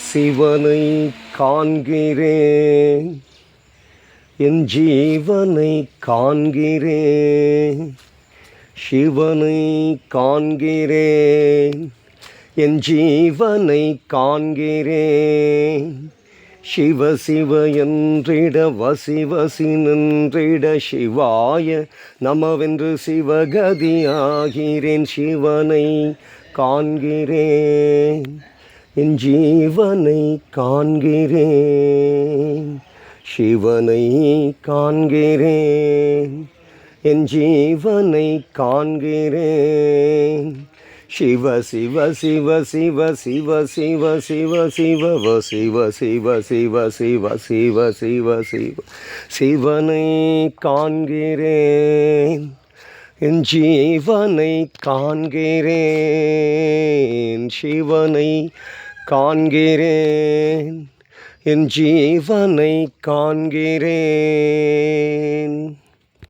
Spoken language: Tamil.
சிவனை காண்கிறேன், என் ஜீவனை காண்கிறேன். சிவனை காண்கிறேன், என் ஜீவனை காண்கிறேன். சிவ சிவ என்றிட வசி வசி நின்றிட சிவாய நமவென்று சிவகதியாகிறேன். சிவனை காண்கிறேன், என் ஜீவனை காண்கிறேன். சிவனை காண்கிறேன், என் ஜீவனை காண்கிறேன். சிவ சிவ சிவ சிவ சிவ சிவ சிவ சிவ சிவ சிவ சிவ சிவ சிவ சிவ சிவ சிவனை காண்கிறேன், என் ஜீவனை காண்கிறேன். சிவனை காண்கிறேன், என் ஜீவனை காண்கிறேன்.